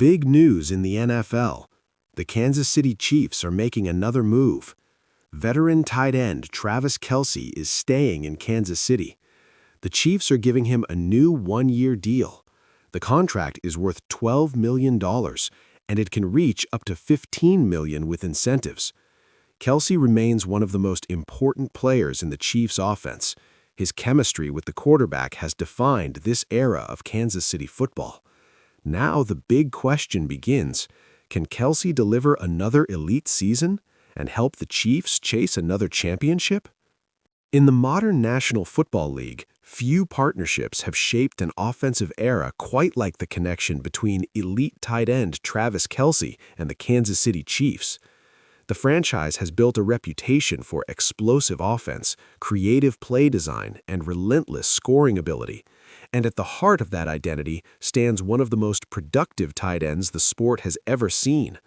Big news in the NFL. The Kansas City Chiefs are making another move. Veteran tight end Travis Kelce is staying in Kansas City. The Chiefs are giving him a new one-year deal. The contract is worth $12 million, and it can reach up to $15 million with incentives. Kelce remains one of the most important players in the Chiefs' offense. His chemistry with the quarterback has defined this era of Kansas City football. Now the big question begins: can Kelce deliver another elite season and help the Chiefs chase another championship? In the modern National Football League, few partnerships have shaped an offensive era quite like the connection between elite tight end Travis Kelce and the Kansas City Chiefs. The franchise has built a reputation for explosive offense, creative play design, and relentless scoring ability. And at the heart of that identity stands one of the most productive tight ends the sport has ever seen.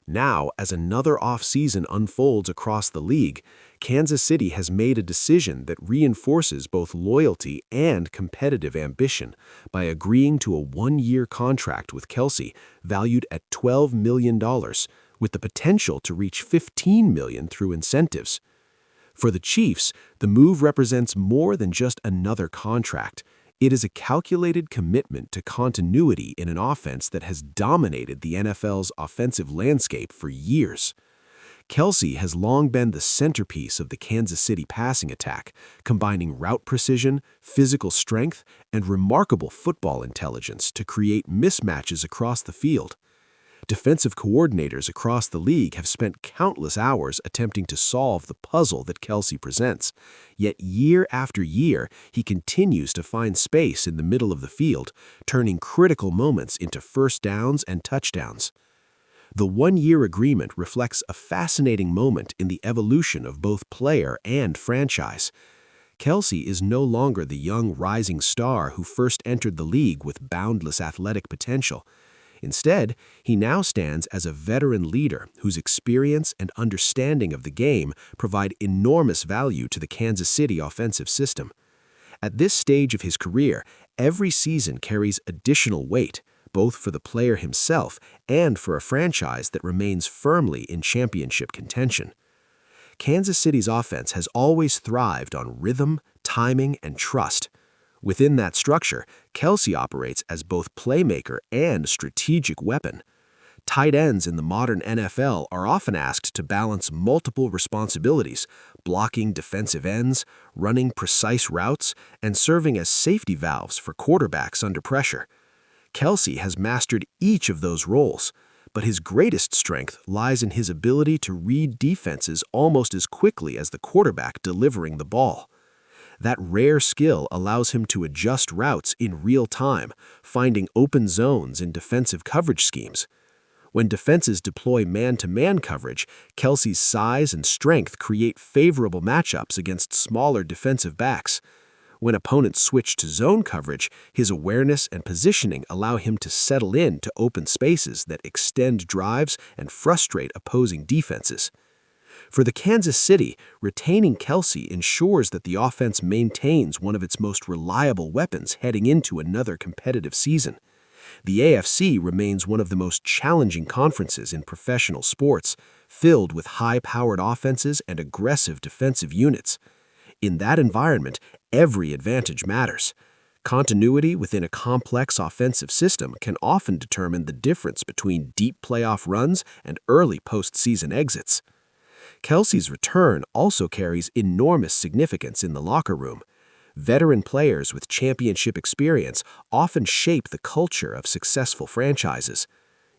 Now, as another offseason unfolds across the league, Kansas City has made a decision that reinforces both loyalty and competitive ambition by agreeing to a one-year contract with Kelce valued at $12 million, with the potential to reach $15 million through incentives. For the Chiefs, the move represents more than just another contract. It is a calculated commitment to continuity in an offense that has dominated the NFL's offensive landscape for years. Kelce has long been the centerpiece of the Kansas City passing attack, combining route precision, physical strength, and remarkable football intelligence to create mismatches across the field. Defensive coordinators across the league have spent countless hours attempting to solve the puzzle that Kelce presents, yet year after year, he continues to find space in the middle of the field, turning critical moments into first downs and touchdowns. The one-year agreement reflects a fascinating moment in the evolution of both player and franchise. Kelce is no longer the young rising star who first entered the league with boundless athletic potential. Instead, he now stands as a veteran leader whose experience and understanding of the game provide enormous value to the Kansas City offensive system. At this stage of his career, every season carries additional weight, both for the player himself and for a franchise that remains firmly in championship contention. Kansas City's offense has always thrived on rhythm, timing, and trust. Within that structure, Kelce operates as both playmaker and strategic weapon. Tight ends in the modern NFL are often asked to balance multiple responsibilities, blocking defensive ends, running precise routes, and serving as safety valves for quarterbacks under pressure. Kelce has mastered each of those roles, but his greatest strength lies in his ability to read defenses almost as quickly as the quarterback delivering the ball. That rare skill allows him to adjust routes in real time, finding open zones in defensive coverage schemes. When defenses deploy man-to-man coverage, Kelce's size and strength create favorable matchups against smaller defensive backs. When opponents switch to zone coverage, his awareness and positioning allow him to settle in to open spaces that extend drives and frustrate opposing defenses. For the Kansas City, retaining Kelce ensures that the offense maintains one of its most reliable weapons heading into another competitive season. The AFC remains one of the most challenging conferences in professional sports, filled with high-powered offenses and aggressive defensive units. In that environment, every advantage matters. Continuity within a complex offensive system can often determine the difference between deep playoff runs and early postseason exits. Kelce's return also carries enormous significance in the locker room. Veteran players with championship experience often shape the culture of successful franchises.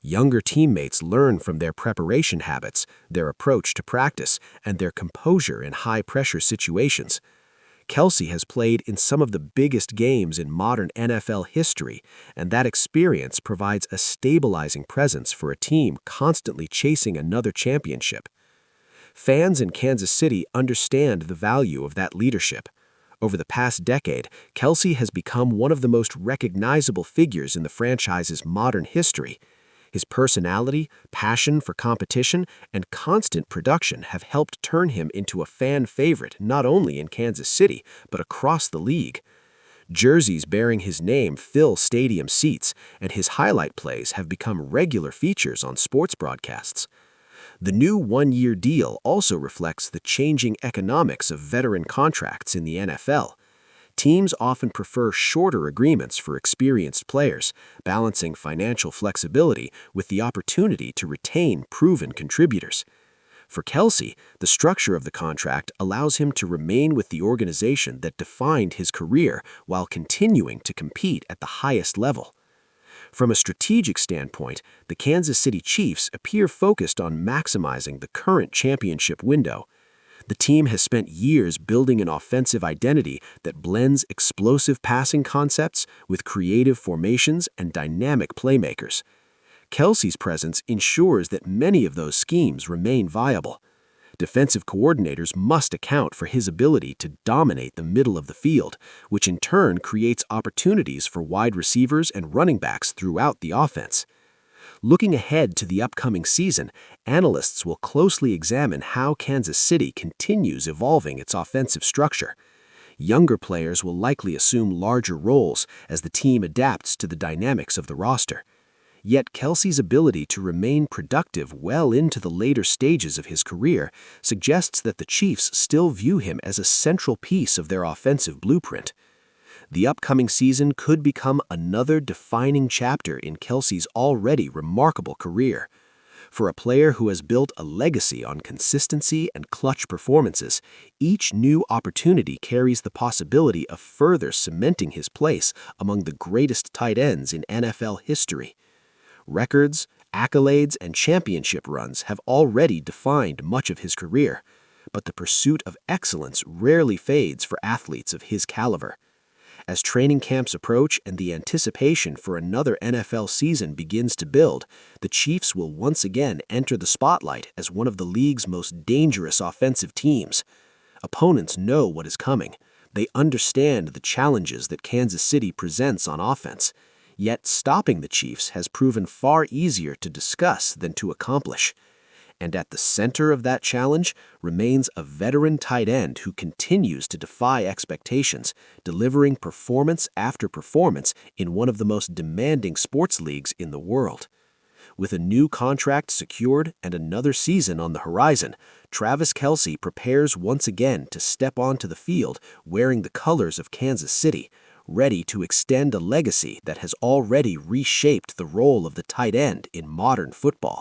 Younger teammates learn from their preparation habits, their approach to practice, and their composure in high-pressure situations. Kelce has played in some of the biggest games in modern NFL history, and that experience provides a stabilizing presence for a team constantly chasing another championship. Fans in Kansas City understand the value of that leadership. Over the past decade, Kelce has become one of the most recognizable figures in the franchise's modern history. His personality, passion for competition, and constant production have helped turn him into a fan favorite not only in Kansas City, but across the league. Jerseys bearing his name fill stadium seats, and his highlight plays have become regular features on sports broadcasts. The new one-year deal also reflects the changing economics of veteran contracts in the NFL. Teams often prefer shorter agreements for experienced players, balancing financial flexibility with the opportunity to retain proven contributors. For Kelce, the structure of the contract allows him to remain with the organization that defined his career while continuing to compete at the highest level. From a strategic standpoint, the Kansas City Chiefs appear focused on maximizing the current championship window. The team has spent years building an offensive identity that blends explosive passing concepts with creative formations and dynamic playmakers. Kelce's presence ensures that many of those schemes remain viable. Defensive coordinators must account for his ability to dominate the middle of the field, which in turn creates opportunities for wide receivers and running backs throughout the offense. Looking ahead to the upcoming season, analysts will closely examine how Kansas City continues evolving its offensive structure. Younger players will likely assume larger roles as the team adapts to the dynamics of the roster. Yet Kelce's ability to remain productive well into the later stages of his career suggests that the Chiefs still view him as a central piece of their offensive blueprint. The upcoming season could become another defining chapter in Kelce's already remarkable career. For a player who has built a legacy on consistency and clutch performances, each new opportunity carries the possibility of further cementing his place among the greatest tight ends in NFL history. Records, accolades, and championship runs have already defined much of his career, but the pursuit of excellence rarely fades for athletes of his caliber. As training camps approach and the anticipation for another NFL season begins to build, the Chiefs will once again enter the spotlight as one of the league's most dangerous offensive teams. Opponents know what is coming. They understand the challenges that Kansas City presents on offense. Yet stopping the Chiefs has proven far easier to discuss than to accomplish. And at the center of that challenge remains a veteran tight end who continues to defy expectations, delivering performance after performance in one of the most demanding sports leagues in the world. With a new contract secured and another season on the horizon, Travis Kelce prepares once again to step onto the field wearing the colors of Kansas City, ready to extend a legacy that has already reshaped the role of the tight end in modern football.